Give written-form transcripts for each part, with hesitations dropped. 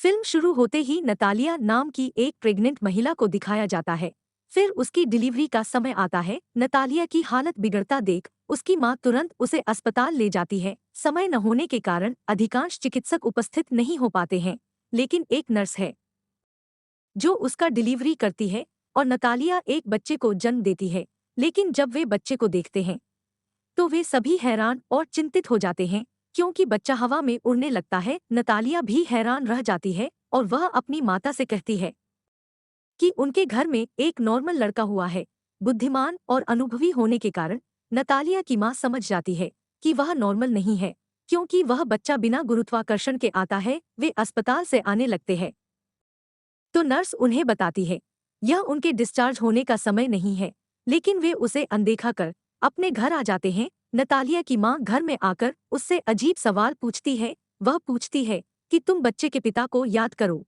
Film शुरू होते ही Natalia नाम की एक प्रेग्नेंट महिला को दिखाया जाता है। फिर उसकी डिलीवरी का समय आता है। नतालिया की हालत बिगड़ता देख उसकी मां तुरंत उसे अस्पताल ले जाती है। समय न होने के कारण अधिकांश चिकित्सक उपस्थित नहीं हो पाते हैं, लेकिन एक नर्स है जो उसका डिलीवरी करती है और नतालिया एक बच्चे को जन्म देती है। लेकिन जब वे बच्चे को देखते हैं तो वे सभी हैरान और चिंतित हो जाते हैं, क्योंकि बच्चा हवा में उड़ने लगता है। नतालिया भी हैरान रह जाती है और वह अपनी माता से कहती है कि उनके घर में एक नॉर्मल लड़का हुआ है। बुद्धिमान और अनुभवी होने के कारण नतालिया की मां समझ जाती है कि वह नॉर्मल नहीं है, क्योंकि वह बच्चा बिना गुरुत्वाकर्षण के आता है। वे अस्पताल से आने लगते हैं तो नर्स उन्हें बताती है यह उनके डिस्चार्ज होने का समय नहीं है, लेकिन वे उसे अनदेखा कर अपने घर आ जाते हैं। नतालिया की मां घर में आकर उससे अजीब सवाल पूछती है। वह पूछती है कि तुम बच्चे के पिता को याद करो,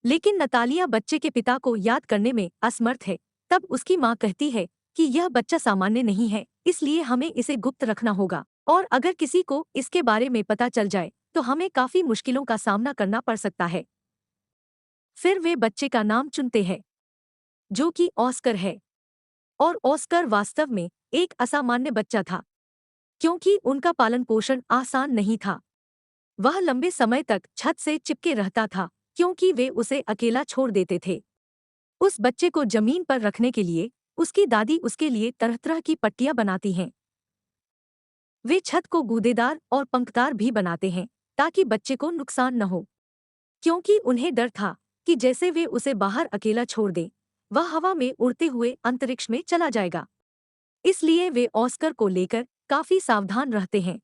लेकिन नतालिया बच्चे के पिता को याद करने में असमर्थ है। तब उसकी मां कहती है कि यह बच्चा सामान्य नहीं है, इसलिए हमें इसे गुप्त रखना होगा, और अगर किसी को इसके बारे में पता चल जाए तो हमें काफी मुश्किलों का सामना करना पड़ सकता है। फिर वे बच्चे का नाम चुनते हैं, जो कि ऑस्कर है। और ऑस्कर वास्तव में एक असामान्य बच्चा था, क्योंकि उनका पालन पोषण आसान नहीं था। वह लंबे समय तक छत से चिपके रहता था, क्योंकि वे उसे अकेला छोड़ देते थे। उस बच्चे को जमीन पर रखने के लिए उसकी दादी उसके लिए तरह तरह की पट्टियां बनाती हैं। वे छत को गूदेदार और पंखदार भी बनाते हैं, ताकि बच्चे को नुकसान न हो, क्योंकि उन्हें डर था कि जैसे वे उसे बाहर अकेला छोड़ दें, वह हवा में उड़ते हुए अंतरिक्ष में चला जाएगा। इसलिए वे ऑस्कर को लेकर काफी सावधान रहते हैं।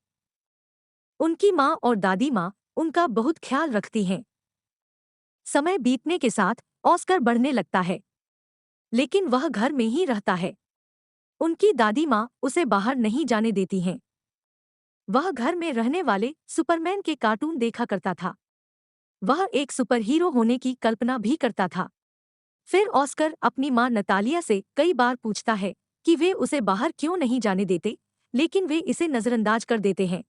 उनकी माँ और दादी माँ उनका बहुत ख्याल रखती हैं। समय बीतने के साथ ऑस्कर बढ़ने लगता है, लेकिन वह घर में ही रहता है। उनकी दादी माँ उसे बाहर नहीं जाने देती हैं। वह घर में रहने वाले सुपरमैन के कार्टून देखा करता था। वह एक सुपर हीरो होने की कल्पना भी करता था। फिर ऑस्कर अपनी माँ नतालिया से कई बार पूछता है कि वे उसे बाहर क्यों नहीं जाने देते, लेकिन वे इसे नजरअंदाज कर देते हैं।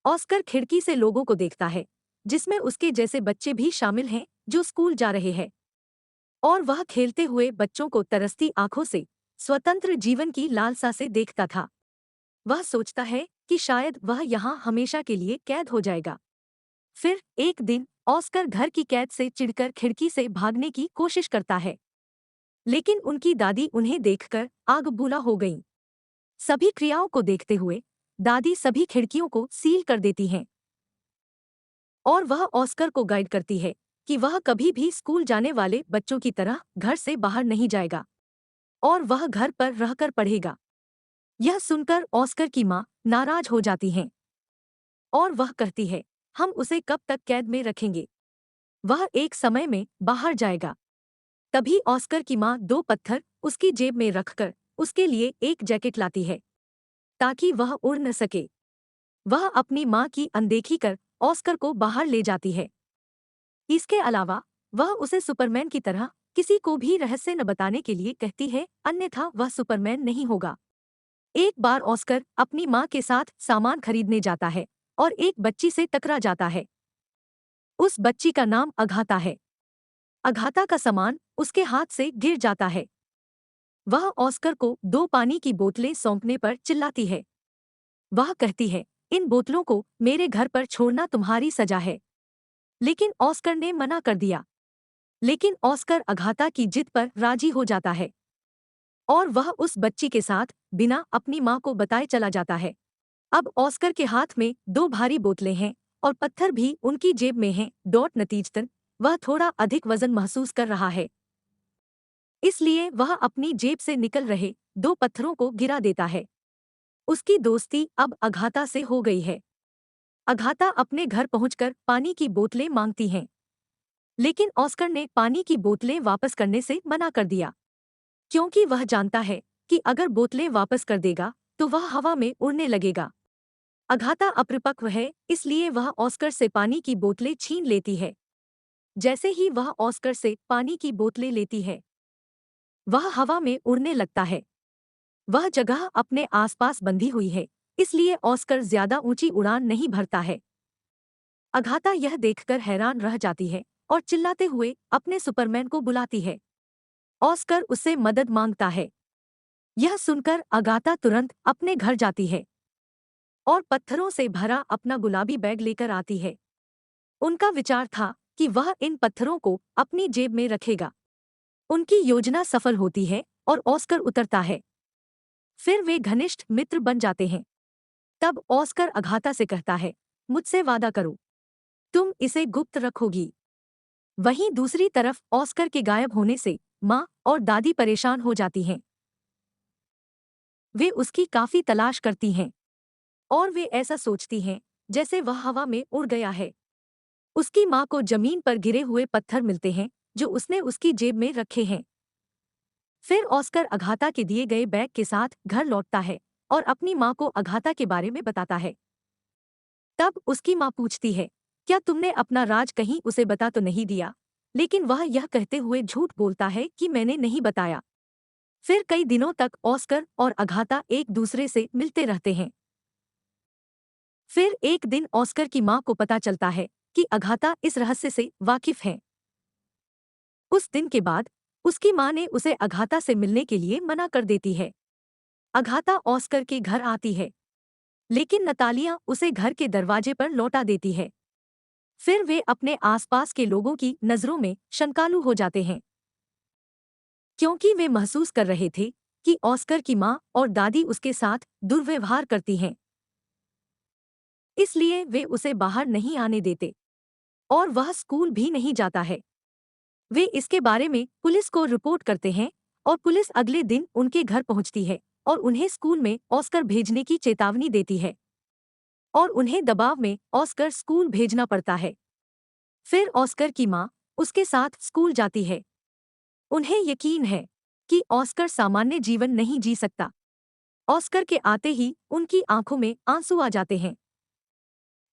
ऑस्कर खिड़की से लोगों को देखता है, जिसमें उसके जैसे बच्चे भी शामिल हैं जो स्कूल जा रहे हैं, और वह खेलते हुए बच्चों को तरसती आंखों से स्वतंत्र जीवन की लालसा से देखता था। वह सोचता है कि शायद वह यहाँ हमेशा के लिए कैद हो जाएगा। फिर एक दिन ऑस्कर घर की कैद से चिढ़कर खिड़की से भागने की कोशिश करता है, लेकिन उनकी दादी उन्हें देखकर आग बूला हो गईं। सभी क्रियाओं को देखते हुए दादी सभी खिड़कियों को सील कर देती हैं, और वह ऑस्कर को गाइड करती है कि वह कभी भी स्कूल जाने वाले बच्चों की तरह घर से बाहर नहीं जाएगा, और वह घर पर रहकर पढ़ेगा। यह सुनकर ऑस्कर की माँ नाराज हो जाती हैं, और वह कहती है, हम उसे कब तक कैद में रखेंगे, वह एक समय में बाहर जाएगा। तभी ऑस्कर की माँ दो पत्थर उसकी जेब में रखकर उसके लिए एक जैकेट लाती है, ताकि वह उड़ न सके। वह अपनी माँ की अनदेखी कर ऑस्कर को बाहर ले जाती है। इसके अलावा वह उसे सुपरमैन की तरह किसी को भी रहस्य न बताने के लिए कहती है, अन्यथा वह सुपरमैन नहीं होगा। एक बार ऑस्कर अपनी माँ के साथ सामान खरीदने जाता है और एक बच्ची से टकरा जाता है। उस बच्ची का नाम अघाता है। अघाता का सामान उसके हाथ से गिर जाता है। वह ऑस्कर को दो पानी की बोतलें सौंपने पर चिल्लाती है। वह कहती है, इन बोतलों को मेरे घर पर छोड़ना तुम्हारी सजा है। लेकिन ऑस्कर ने मना कर दिया। लेकिन ऑस्कर अघाता की जिद पर राजी हो जाता है, और वह उस बच्ची के साथ बिना अपनी माँ को बताए चला जाता है। अब ऑस्कर के हाथ में दो भारी बोतलें हैं और पत्थर भी उनकी जेब में हैं। नतीजतन वह थोड़ा अधिक वजन महसूस कर रहा है, इसलिए वह अपनी जेब से निकल रहे दो पत्थरों को गिरा देता है। उसकी दोस्ती अब अघाता से हो गई है। अघाता अपने घर पहुंचकर पानी की बोतलें मांगती हैं, लेकिन ऑस्कर ने पानी की बोतलें वापस करने से मना कर दिया, क्योंकि वह जानता है कि अगर बोतलें वापस कर देगा तो वह हवा में उड़ने लगेगा। अघाता अपरिपक्व है, इसलिए वह ऑस्कर से पानी की बोतलें छीन लेती है। जैसे ही वह ऑस्कर से पानी की बोतलें लेती है, वह हवा में उड़ने लगता है। वह जगह अपने आसपास बंधी हुई है, इसलिए ऑस्कर ज्यादा ऊंची उड़ान नहीं भरता है। अगाथा यह देखकर हैरान रह जाती है और चिल्लाते हुए अपने सुपरमैन को बुलाती है। ऑस्कर उससे मदद मांगता है। यह सुनकर अगाथा तुरंत अपने घर जाती है और पत्थरों से भरा अपना गुलाबी बैग लेकर आती है। उनका विचार था कि वह इन पत्थरों को अपनी जेब में रखेगा। उनकी योजना सफल होती है और ऑस्कर उतरता है। फिर वे घनिष्ठ मित्र बन जाते हैं। तब ऑस्कर अगाथा से कहता है, मुझसे वादा करो, तुम इसे गुप्त रखोगी। वहीं दूसरी तरफ ऑस्कर के गायब होने से माँ और दादी परेशान हो जाती हैं। वे उसकी काफी तलाश करती हैं और वे ऐसा सोचती हैं जैसे वह हवा में उड़ गया है। उसकी माँ को जमीन पर गिरे हुए पत्थर मिलते हैं जो उसने उसकी जेब में रखे हैं। फिर ऑस्कर अगाथा के दिए गए बैग के साथ घर लौटता है और अपनी माँ को अगाथा के बारे में बताता है। तब उसकी माँ पूछती है, क्या तुमने अपना राज कहीं उसे बता तो नहीं दिया? लेकिन वह यह कहते हुए झूठ बोलता है कि मैंने नहीं बताया। फिर कई दिनों तक ऑस्कर और अगाथा एक दूसरे से मिलते रहते हैं। फिर एक दिन ऑस्कर की माँ को पता चलता है कि अगाथा इस रहस्य से वाकिफ है। उस दिन के बाद उसकी माँ ने उसे अगाथा से मिलने के लिए मना कर देती है। अगाथा ऑस्कर के घर आती है, लेकिन नतालिया उसे घर के दरवाजे पर लौटा देती है। फिर वे अपने आसपास के लोगों की नज़रों में शंकालू हो जाते हैं, क्योंकि वे महसूस कर रहे थे कि ऑस्कर की माँ और दादी उसके साथ दुर्व्यवहार करती हैं। इसलिए वे उसे बाहर नहीं आने देते और वह स्कूल भी नहीं जाता है। वे इसके बारे में पुलिस को रिपोर्ट करते हैं और पुलिस अगले दिन उनके घर पहुंचती है और उन्हें स्कूल में ऑस्कर भेजने की चेतावनी देती है और उन्हें दबाव में ऑस्कर स्कूल भेजना पड़ता है। फिर ऑस्कर की माँ उसके साथ स्कूल जाती है। उन्हें यकीन है कि ऑस्कर सामान्य जीवन नहीं जी सकता। ऑस्कर के आते ही उनकी आंखों में आंसू आ जाते हैं।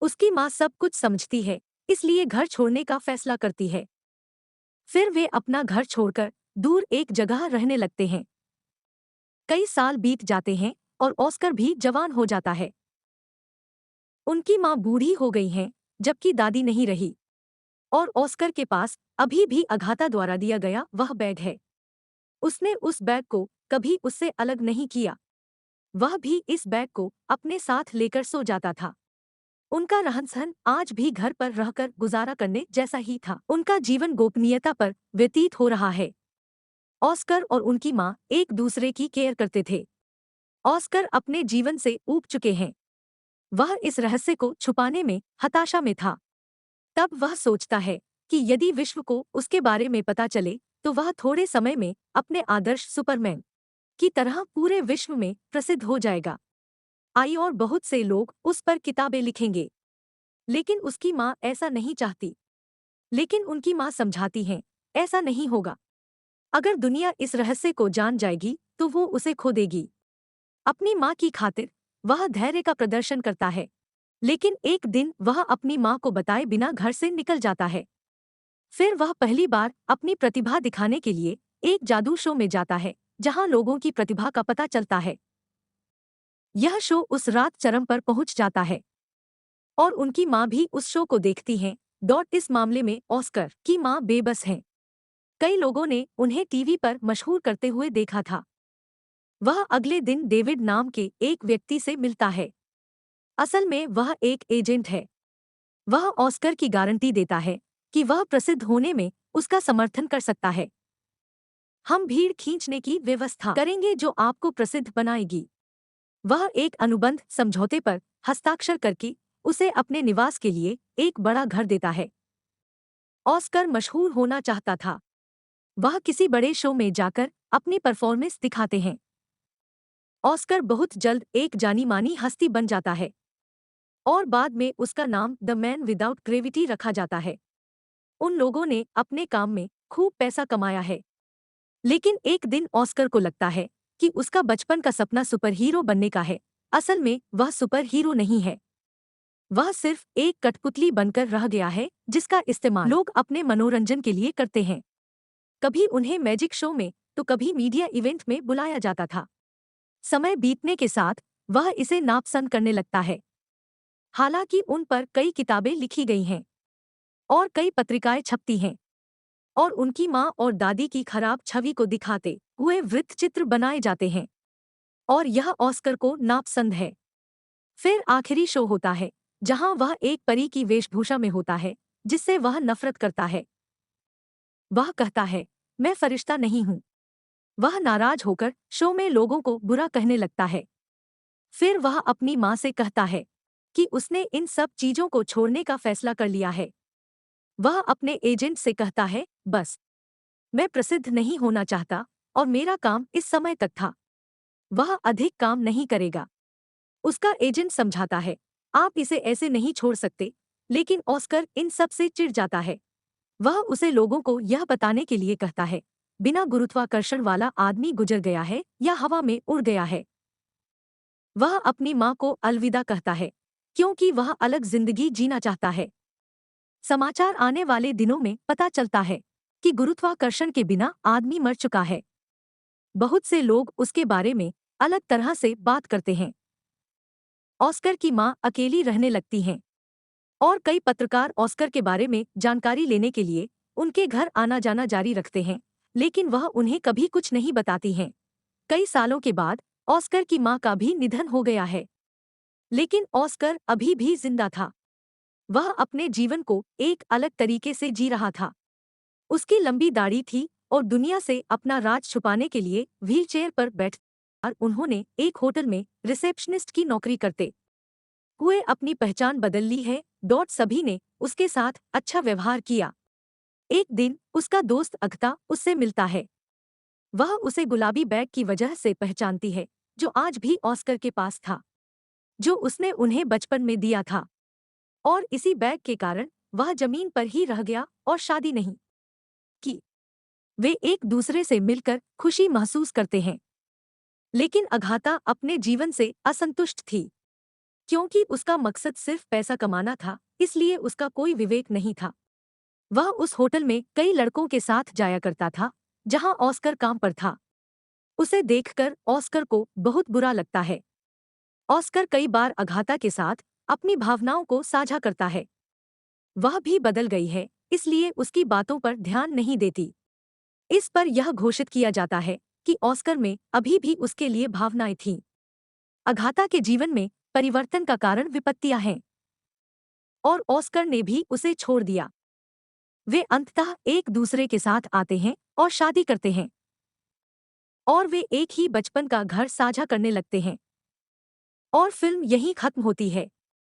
उसकी माँ सब कुछ समझती है, इसलिए घर छोड़ने का फैसला करती है। फिर वे अपना घर छोड़कर दूर एक जगह रहने लगते हैं। कई साल बीत जाते हैं और ऑस्कर भी जवान हो जाता है। उनकी माँ बूढ़ी हो गई हैं, जबकि दादी नहीं रही और ऑस्कर के पास अभी भी अगाथा द्वारा दिया गया वह बैग है। उसने उस बैग को कभी उससे अलग नहीं किया। वह भी इस बैग को अपने साथ लेकर सो जाता था। उनका रहन-सहन आज भी घर पर रहकर गुजारा करने जैसा ही था। उनका जीवन गोपनीयता पर व्यतीत हो रहा है। ऑस्कर और उनकी माँ एक दूसरे की केयर करते थे। ऑस्कर अपने जीवन से ऊब चुके हैं। वह इस रहस्य को छुपाने में हताशा में था। तब वह सोचता है कि यदि विश्व को उसके बारे में पता चले तो वह थोड़े समय में अपने आदर्श सुपरमैन की तरह पूरे विश्व में प्रसिद्ध हो जाएगा। आई और बहुत से लोग उस पर किताबें लिखेंगे। लेकिन उसकी माँ ऐसा नहीं चाहती। लेकिन उनकी माँ समझाती हैं, ऐसा नहीं होगा। अगर दुनिया इस रहस्य को जान जाएगी तो वो उसे खो देगी। अपनी माँ की खातिर वह धैर्य का प्रदर्शन करता है। लेकिन एक दिन वह अपनी माँ को बताए बिना घर से निकल जाता है। फिर वह पहली बार अपनी प्रतिभा दिखाने के लिए एक जादू शो में जाता है, जहाँ लोगों की प्रतिभा का पता चलता है। यह शो उस रात चरम पर पहुंच जाता है और उनकी माँ भी उस शो को देखती हैं। इस मामले में ऑस्कर की माँ बेबस हैं। कई लोगों ने उन्हें टीवी पर मशहूर करते हुए देखा था। वह अगले दिन डेविड नाम के एक व्यक्ति से मिलता है। असल में वह एक एजेंट है। वह ऑस्कर की गारंटी देता है कि वह प्रसिद्ध होने में उसका समर्थन कर सकता है। हम भीड़ खींचने की व्यवस्था करेंगे जो आपको प्रसिद्ध बनाएगी। वह एक अनुबंध समझौते पर हस्ताक्षर करके उसे अपने निवास के लिए एक बड़ा घर देता है। ऑस्कर मशहूर होना चाहता था। वह किसी बड़े शो में जाकर अपनी परफॉर्मेंस दिखाते हैं। ऑस्कर बहुत जल्द एक जानी मानी हस्ती बन जाता है और बाद में उसका नाम द मैन विदाउट ग्रेविटी रखा जाता है। उन लोगों ने अपने काम में खूब पैसा कमाया है। लेकिन एक दिन ऑस्कर को लगता है कि उसका बचपन का सपना सुपर हीरो बनने का है। असल में वह सुपर हीरो नहीं है। वह सिर्फ एक कठपुतली बनकर रह गया है जिसका इस्तेमाल लोग अपने मनोरंजन के लिए करते हैं। कभी उन्हें मैजिक शो में तो कभी मीडिया इवेंट में बुलाया जाता था। समय बीतने के साथ वह इसे नापसंद करने लगता है। हालांकि उन पर कई किताबें लिखी गई हैं और कई पत्रिकाएं छपती हैं और उनकी माँ और दादी की खराब छवि को दिखाते हुए वृत्तचित्र बनाए जाते हैं और यह ऑस्कर को नापसंद है। फिर आखिरी शो होता है जहां वह एक परी की वेशभूषा में होता है जिससे वह नफरत करता है। वह कहता है, मैं फरिश्ता नहीं हूँ। वह नाराज होकर शो में लोगों को बुरा कहने लगता है। फिर वह अपनी माँ से कहता है कि उसने इन सब चीजों को छोड़ने का फैसला कर लिया है। वह अपने एजेंट से कहता है, बस मैं प्रसिद्ध नहीं होना चाहता और मेरा काम इस समय तक था। वह अधिक काम नहीं करेगा। उसका एजेंट समझाता है, आप इसे ऐसे नहीं छोड़ सकते, लेकिन ऑस्कर इन सब से चिढ़ जाता है। वह उसे लोगों को यह बताने के लिए कहता है, बिना गुरुत्वाकर्षण वाला आदमी गुजर गया है या हवा में उड़ गया है। वह अपनी माँ को अलविदा कहता है क्योंकि वह अलग जिंदगी जीना चाहता है। समाचार आने वाले दिनों में पता चलता है कि गुरुत्वाकर्षण के बिना आदमी मर चुका है। बहुत से लोग उसके बारे में अलग तरह से बात करते हैं। ऑस्कर की माँ अकेली रहने लगती हैं और कई पत्रकार ऑस्कर के बारे में जानकारी लेने के लिए उनके घर आना जाना जारी रखते हैं, लेकिन वह उन्हें कभी कुछ नहीं बताती हैं। कई सालों के बाद ऑस्कर की माँ का भी निधन हो गया है, लेकिन ऑस्कर अभी भी जिंदा था। वह अपने जीवन को एक अलग तरीके से जी रहा था। उसकी लंबी दाढ़ी थी और दुनिया से अपना राज छुपाने के लिए व्हीलचेयर पर बैठ और उन्होंने एक होटल में रिसेप्शनिस्ट की नौकरी करते हुए अपनी पहचान बदल ली है। सभी ने उसके साथ अच्छा व्यवहार किया। एक दिन उसका दोस्त अगता उससे मिलता है। वह उसे गुलाबी बैग की वजह से पहचानती है जो आज भी ऑस्कर के पास था, जो उसने उन्हें बचपन में दिया था, और इसी बैग के कारण वह जमीन पर ही रह गया और शादी नहीं की। वे एक दूसरे से मिलकर खुशी महसूस करते हैं, लेकिन अगाथा अपने जीवन से असंतुष्ट थी क्योंकि उसका मकसद सिर्फ पैसा कमाना था, इसलिए उसका कोई विवेक नहीं था। वह उस होटल में कई लड़कों के साथ जाया करता था जहां ऑस्कर काम पर था। उसे देखकर ऑस्कर को बहुत बुरा लगता है। ऑस्कर कई बार अगाथा के साथ अपनी भावनाओं को साझा करता है। वह भी बदल गई है, इसलिए उसकी बातों पर ध्यान नहीं देती। इस पर यह घोषित किया जाता है कि ऑस्कर में अभी भी उसके लिए भावनाएं थीं। अगाथा के जीवन में परिवर्तन का कारण विपत्तियां हैं और ऑस्कर ने भी उसे छोड़ दिया। वे अंततः एक दूसरे के साथ आते हैं और शादी करते हैं और वे एक ही बचपन का घर साझा करने लगते हैं और फिल्म यहीं खत्म होती है।